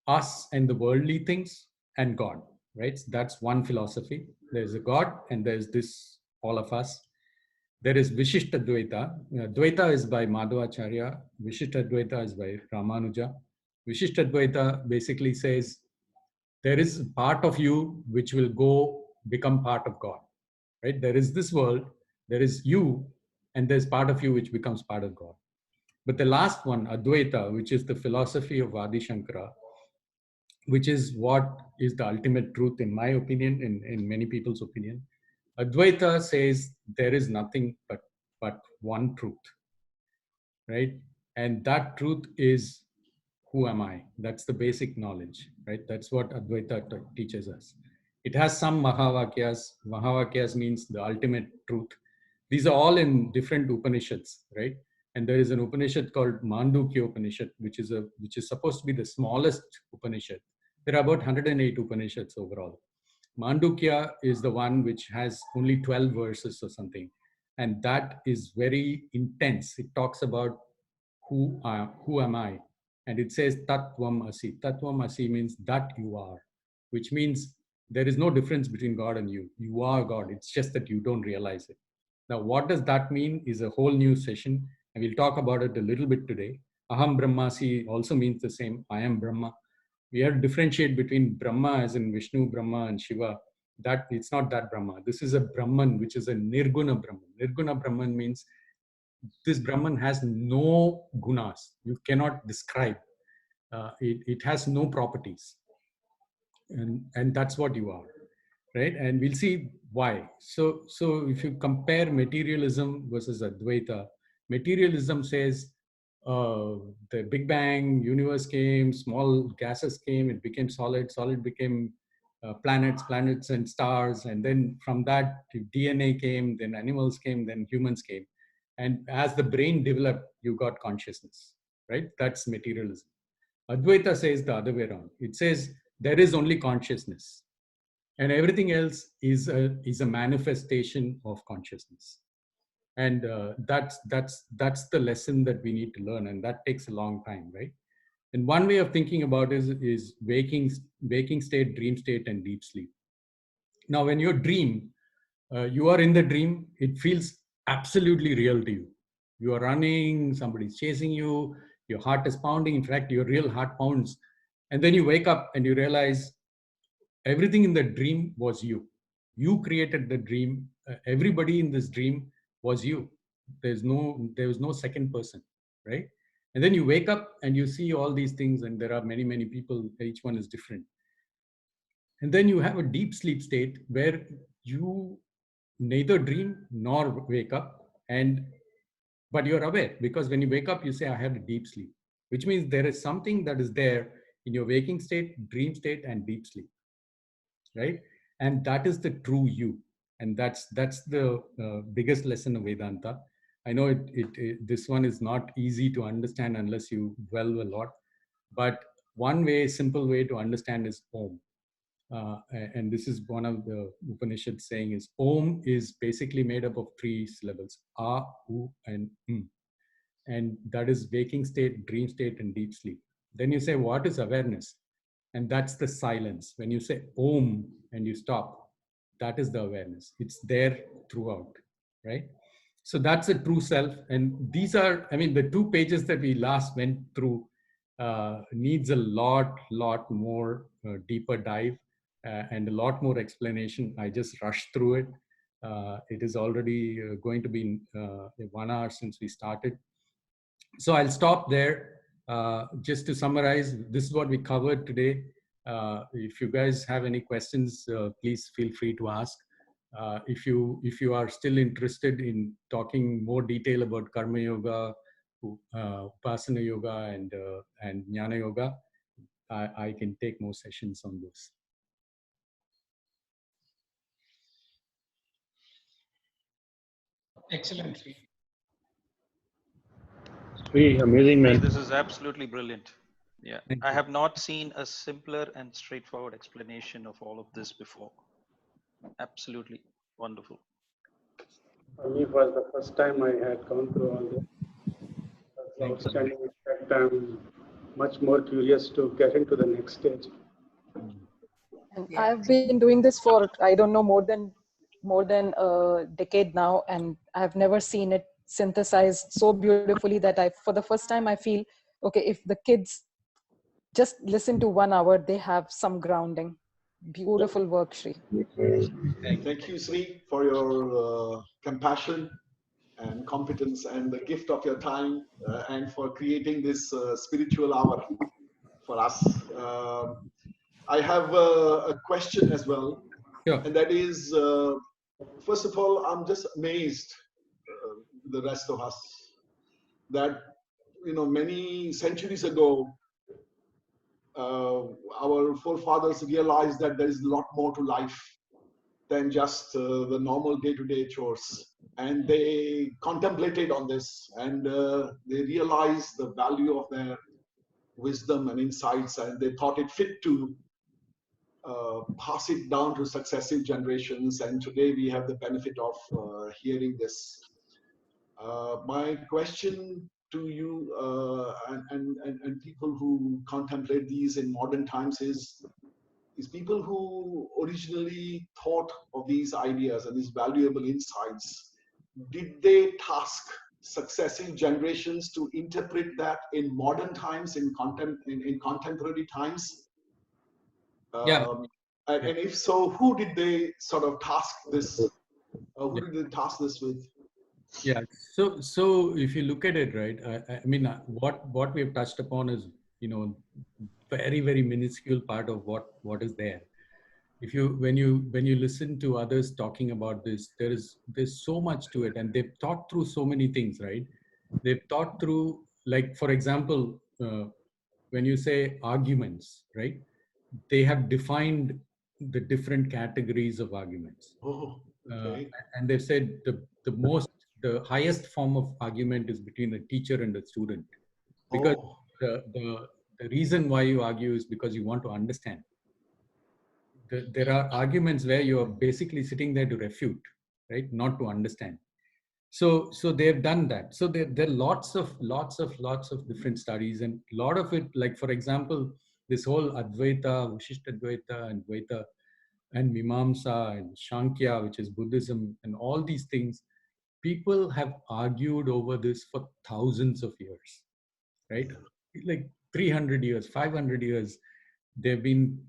us and the worldly things and God, right? So that's one philosophy. There's a God and there's this, all of us. There is Vishishta Dvaita. Dvaita is by Madhvacharya. Vishishta Dvaita is by Ramanuja. Vishishta Dvaita basically says there is part of you which will go become part of God, right? There is this world, there is you, and there's part of you which becomes part of God. But the last one, Advaita, which is the philosophy of Adi Shankara, which is what is the ultimate truth in my opinion, in many people's opinion. Advaita says there is nothing but one truth, right? And that truth is, who am I? That's the basic knowledge, right? That's what Advaita teaches us. It has some Mahavakyas. Mahavakyas means the ultimate truth. These are all in different Upanishads, right? And there is an Upanishad called Mandukya Upanishad, which is supposed to be the smallest Upanishad. There are about 108 Upanishads overall. Mandukya is the one which has only 12 verses or something. And that is very intense. It talks about who am I? And it says Tattvam Asi. Tattvam Asi means that you are, which means there is no difference between God and you. You are God. It's just that you don't realize it. Now, what does that mean is a whole new session. And we'll talk about it a little bit today. Aham Brahmasi also means the same. I am Brahma. We have to differentiate between Brahma as in Vishnu, Brahma, and Shiva. That it's not that Brahma. This is a Brahman, which is a Nirguna Brahman. Nirguna Brahman means this Brahman has no gunas. You cannot describe. It has no properties. And that's what you are, right? And we'll see why. So if you compare materialism versus Advaita, materialism says the Big Bang, universe came, small gases came, it became solid, solid became planets and stars. And then from that, DNA came, then animals came, then humans came. And as the brain developed, you got consciousness, right? That's materialism. Advaita says the other way around. It says there is only consciousness, and everything else is a manifestation of consciousness. And that's the lesson that we need to learn, and that takes a long time, right? And one way of thinking about it is waking state, dream state, and deep sleep. Now, when you dream, you are in the dream, it feels absolutely real to you. You are running, somebody's chasing you, your heart is pounding. In fact, your real heart pounds. And then you wake up and you realize everything in the dream was you. You created the dream. Everybody in this dream was you. There was no second person, right? And then you wake up and you see all these things, and there are many, many people, each one is different. And then you have a deep sleep state where you neither dream nor wake up, but you're aware, because when you wake up, you say, I had a deep sleep, which means there is something that is there in your waking state, dream state, and deep sleep, right? And that is the true you. And that's the biggest lesson of Vedanta. I know this one is not easy to understand unless you dwell a lot, but one simple way to understand is Om. And this is one of the Upanishads saying is Om is basically made up of 3 syllables, A, U, and M. And that is waking state, dream state, and deep sleep. Then you say, what is awareness? And that's the silence. When you say Om and you stop, that is the awareness. It's there throughout, right? So that's a true self. And these are, the 2 pages that we last went through needs a lot more deeper dive and a lot more explanation. I just rushed through it. It is already going to be 1 hour since we started. So I'll stop there. Just to summarize, this is what we covered today. If you guys have any questions, please feel free to ask. If you are still interested in talking more detail about Karma Yoga, Upasana Yoga, and Jnana Yoga, I can take more sessions on this. Excellent, Sri. Sri, amazing Hey, man. this is absolutely brilliant. Yeah, Thank I you. have not seen a simpler and straightforward explanation of all of this before. Absolutely wonderful. For me, it was the first time I had gone through all this. That's Thank you. outstanding. In fact, I'm much more curious to get into the next stage. And I've been doing this for, I don't know, more than a decade now, and I've never seen it synthesized so beautifully that for the first time I feel, okay, if the kids just listen to 1 hour, they have some grounding. Beautiful work, Shri. Thank you, Sri, for your compassion and competence and the gift of your time and for creating this spiritual hour for us. I have a question as well, Sure. and that is, first of all, I'm just amazed, the rest of us, that many centuries ago, our forefathers realized that there is a lot more to life than just the normal day-to-day chores. And they contemplated on this, and they realized the value of their wisdom and insights, and they thought it fit to pass it down to successive generations. And today we have the benefit of hearing this. My question to you and people who contemplate these in modern times is people who originally thought of these ideas and these valuable insights, did they task successive generations to interpret that in modern times, in contemporary times? Yeah. And if so, who did they sort of task this? Who did they task this with? Yeah. So if you look at it, right, I mean, what we've touched upon is, very minuscule part of what is there. If when you listen to others talking about this, there's so much to it, and they've thought through so many things, right? They've thought through, like, for example, when you say arguments, right? They have defined the different categories of arguments. Oh, okay. And they've said the highest form of argument is between a teacher and a student, because the reason why you argue is because you want to understand. There are arguments where you're basically sitting there to refute, right? Not to understand. So they've done that. So there are lots of different studies, and a lot of it, like, for example, this whole Advaita, Vishishtadvaita, and Dvaita, and Mimamsa, and Shankya, which is Buddhism, and all these things, people have argued over this for thousands of years, right? Like 300 years, 500 years, there have been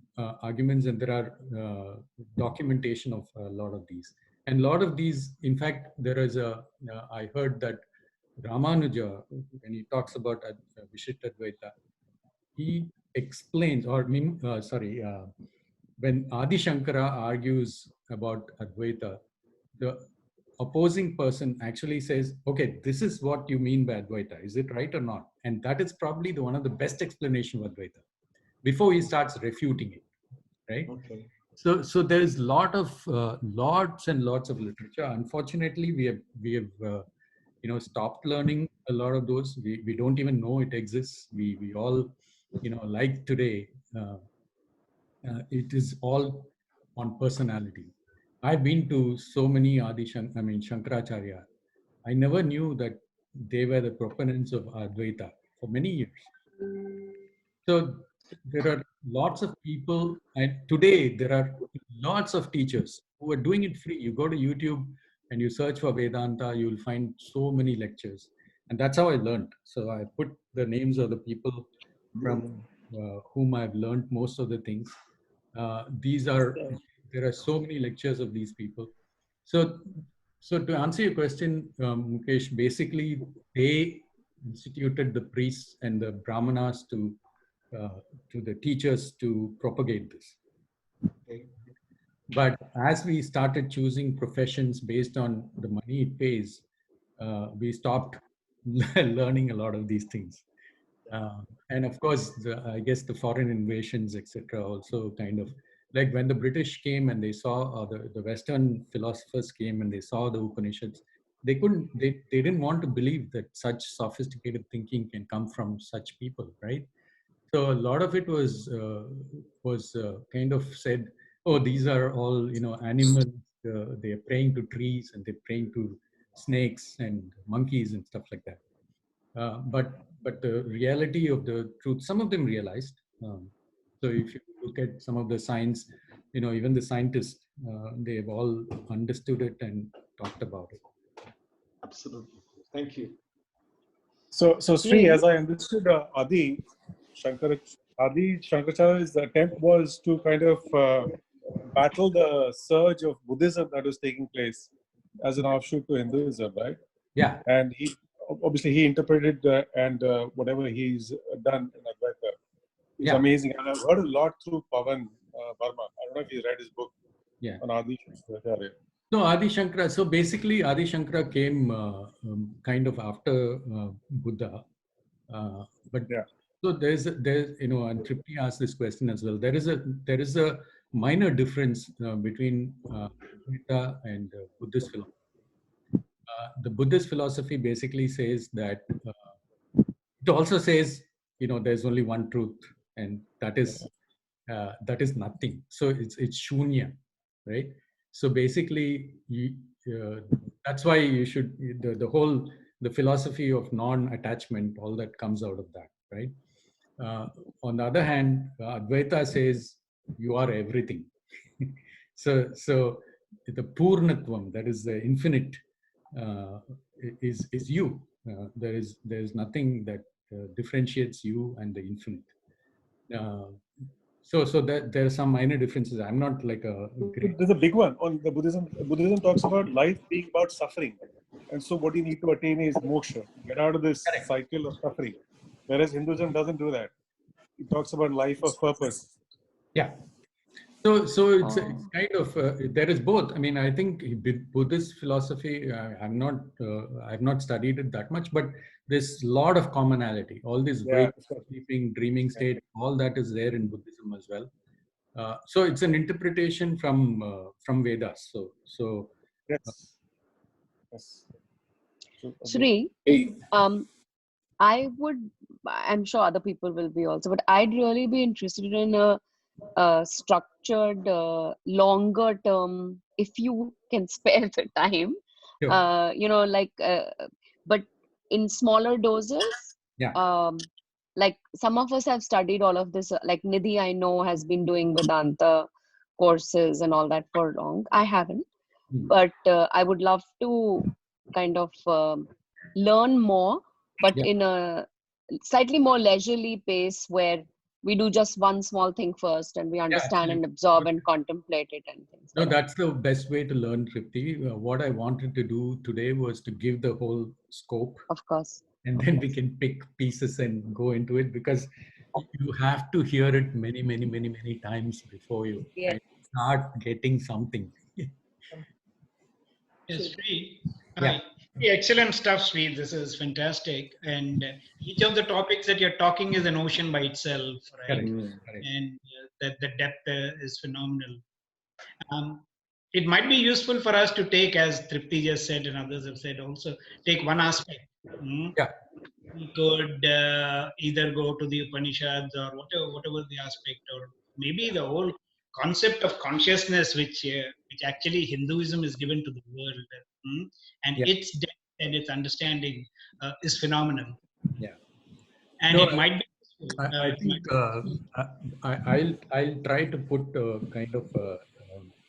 arguments, and there are documentation of a lot of these. And a lot of these, in fact, there is I heard that Ramanuja, when he talks about Vishishtadvaita, he explains, when Adi Shankara argues about Advaita, the opposing person actually says, okay, this is what you mean by Advaita. Is it right or not? And that is probably one of the best explanation of Advaita before he starts refuting it, right? Okay. So there is lots and lots of literature. Unfortunately, we have stopped learning a lot of those. We don't even know it exists. We all, like today, it is all on personality. I've been to so many Shankaracharya. I never knew that they were the proponents of Advaita for many years. So there are lots of people, and today there are lots of teachers who are doing it free. You go to YouTube and you search for Vedanta, you will find so many lectures. And that's how I learned. So I put the names of the people from whom I've learned most of the things. These are There are so many lectures of these people. So, so to answer your question, Mukesh, basically they instituted the priests and the brahmanas to the teachers to propagate this. Okay. But as we started choosing professions based on the money it pays, we stopped learning a lot of these things. And of course, I guess the foreign invasions, etc., also kind of like when the British came and they saw, the Western philosophers came and they saw the Upanishads, they didn't want to believe that such sophisticated thinking can come from such people, right? So a lot of it was kind of said, oh, these are all animals. They are praying to trees and they're praying to snakes and monkeys and stuff like that. But the reality of the truth, some of them realized. So if you look at some of the science, even the scientists, they've all understood it and talked about it. Absolutely. Thank you. So Sri, as I understood, Adi Shankaracharya's attempt was to kind of battle the surge of Buddhism that was taking place as an offshoot to Hinduism, right? Yeah. And he obviously he interpreted and whatever he's done in Advaita is amazing. And I've heard a lot through Pavan Verma. I don't know if you read his book on Adi Shankaracharya. No, Adi Shankara. So basically, Adi Shankara came kind of after Buddha. But so there's and Tripti asked this question as well. There is a minor difference between Advaita and Buddhist philosophy. The Buddhist philosophy basically says that it also says there's only one truth, and that is nothing. So it's shunya, right? So basically, that's why you should the philosophy of non-attachment, all that comes out of that, right? On the other hand, Advaita says you are everything. so the Purnatvam, that is the infinite, is you. There is nothing that differentiates you and the infinite. So that there are some minor differences. I'm not like a great. There's a big one on the Buddhism. Buddhism talks about life being about suffering, and so what you need to attain is moksha. Get out of this cycle of suffering. Whereas Hinduism doesn't do that. It talks about life of purpose. Yeah. So it's kind of there is both. I mean, I think Buddhist philosophy. I've not studied it that much, but there's a lot of commonality. All this wake, sleeping, dreaming state, all that is there in Buddhism as well. So it's an interpretation from Vedas. So yes. Sri, I'm sure other people will be also, but I'd really be interested in a structured, longer term, if you can spare the time, but in smaller doses. Yeah. Like some of us have studied all of this, like Nidhi, I know, has been doing Vedanta courses and all that for long. I haven't, but I would love to kind of learn more, but in a slightly more leisurely pace where we do just one small thing first and we understand and absorb and contemplate it and things. No, that's the best way to learn, Tripti. What I wanted to do today was to give the whole scope. Of course. And then we can pick pieces and go into it, because you have to hear it many, many, many, many times before you start getting something. Yes, Sri. Excellent stuff, Sri. This is fantastic. And each of the topics that you're talking is an ocean by itself, right? Correct. And the depth is phenomenal. It might be useful for us to take, as Tripti just said and others have said also, take one aspect. We could either go to the Upanishads or whatever the aspect, or maybe the whole concept of consciousness, which actually Hinduism is given to the world, and its depth and its understanding is phenomenal. Yeah, and it might be. I think I'll try to put a kind of a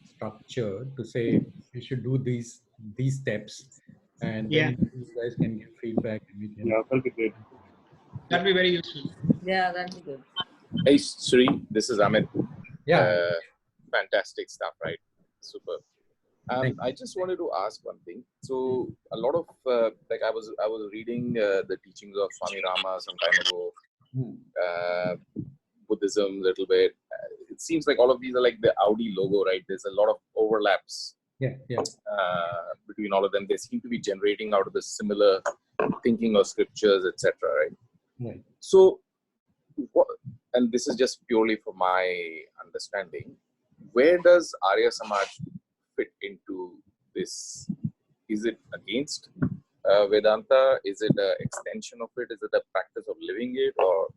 structure to say we should do these steps, and then you guys can give feedback and we can. Yeah, that'll be good. That'd be very useful. Yeah, that'd be good. Hey, Sri, this is Amit. Yeah. Fantastic stuff, right? Super. I just wanted to ask one thing. So a lot of like I was reading the teachings of Swami Rama some time ago, Buddhism a little bit. It seems like all of these are like the Audi logo, right? There's a lot of overlaps. Between all of them. They seem to be generating out of the similar thinking of scriptures, etc. Right? So, and this is just purely for my understanding. Where does Arya Samaj fit into this? Is it against Vedanta? Is it an extension of it? Is it a practice of living it? Or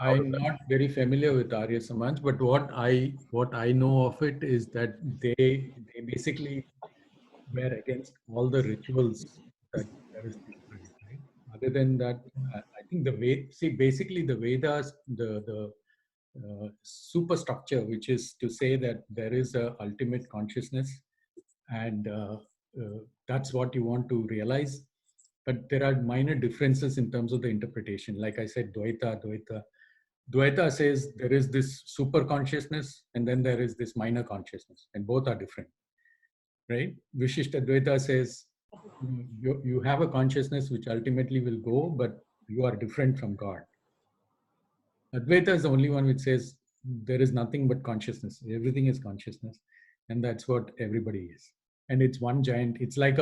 I'm not very familiar with Arya Samaj, but what I know of it is that they basically were against all the rituals that there is different, right? Other than that, I think basically the Vedas, the superstructure, which is to say that there is a ultimate consciousness, and that's what you want to realize. But there are minor differences in terms of the interpretation. Like I said, Dvaita says there is this super consciousness and then there is this minor consciousness, and both are different, right? Vishishta Dvaita says you have a consciousness which ultimately will go, but you are different from God. Advaita is the only one which says there is nothing but consciousness. Everything is consciousness, and that's what everybody is. And it's one giant. It's like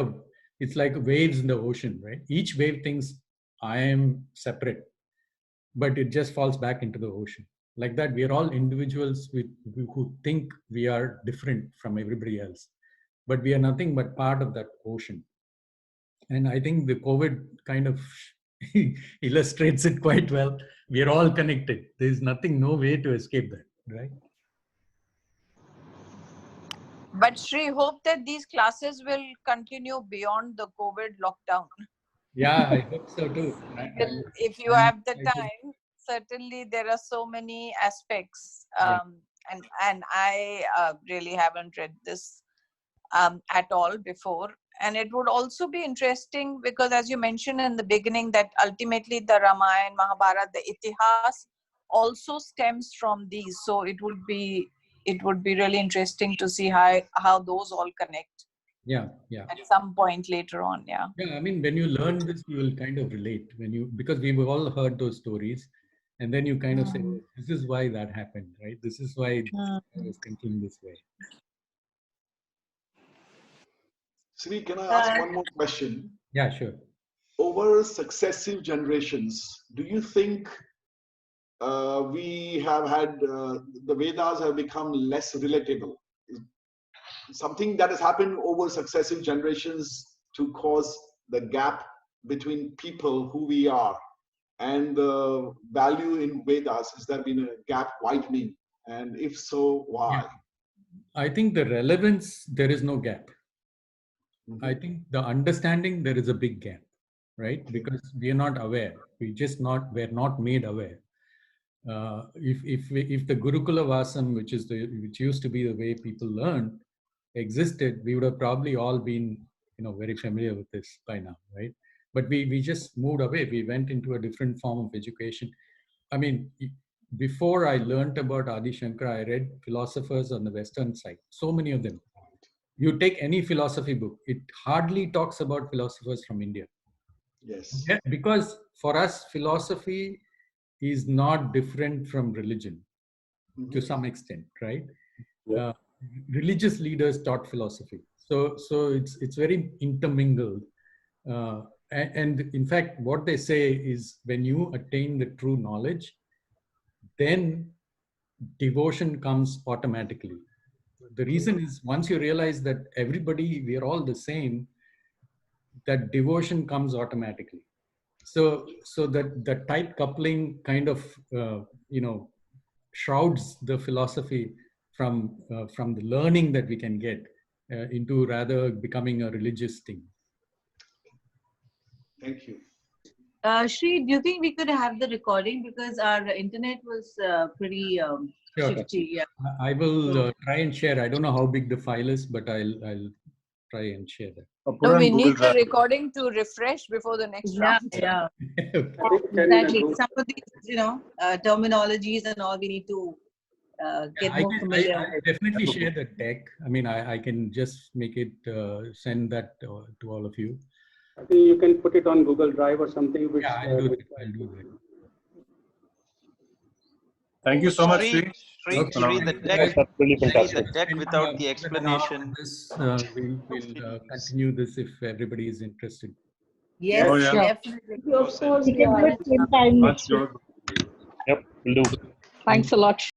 waves in the ocean, right? Each wave thinks I am separate, but it just falls back into the ocean. Like that, we are all individuals who think we are different from everybody else, but we are nothing but part of that ocean. And I think the COVID kind of illustrates it quite well. We are all connected. There's no way to escape that, right? But Shri, hope that these classes will continue beyond the COVID lockdown. Yeah, I hope so too. If you have the time, certainly there are so many aspects. And I really haven't read this at all before. And it would also be interesting because, as you mentioned in the beginning, that ultimately the Ramayana, Mahabharata, the Itihas also stems from these. So it would be really interesting to see how those all connect. Yeah. At some point later on, yeah. Yeah, I mean, when you learn this, you will kind of relate because we've all heard those stories, and then you kind of say, this is why that happened, right? This is why I was thinking this way. Sri, can I ask one more question? Yeah, sure. Over successive generations, do you think we have had, the Vedas have become less relatable? Something that has happened over successive generations to cause the gap between people, who we are, and the value in Vedas? Has there been a gap widening? And if so, why? Yeah. I think the relevance, there is no gap. I think the understanding, there is a big gap, right? Because we are not aware. We're not made aware. If the Gurukula Vasam, which used to be the way people learned, existed, we would have probably all been, very familiar with this by now, right? But we just moved away. We went into a different form of education. I mean, before I learned about Adi Shankara, I read philosophers on the Western side, so many of them. You take any philosophy book, it hardly talks about philosophers from India. Yes. Yeah, because for us, philosophy is not different from religion to some extent, right? Religious leaders taught philosophy, so it's very intermingled. And in fact, what they say is when you attain the true knowledge, then devotion comes automatically. The reason is once you realize that we are all the same, that devotion comes automatically. So that the tight coupling kind of shrouds the philosophy from the learning that we can get into rather becoming a religious thing. Thank you. Shri, do you think we could have the recording because our internet was pretty shifty? Yeah. I will try and share. I don't know how big the file is, but I'll try and share that. No, we need the recording to refresh before the next round. Yeah. Exactly. Some of these, terminologies and all, we need to get more familiar. I definitely share the deck. I mean, I can just make it, send that to all of you. I think you can put it on Google Drive or something. Which, I'll do that. Thank you so much, Sri. Sri, the deck without the explanation. We'll continue this if everybody is interested. Yes, definitely. Of course, yeah. Yep, will do. Thanks a lot.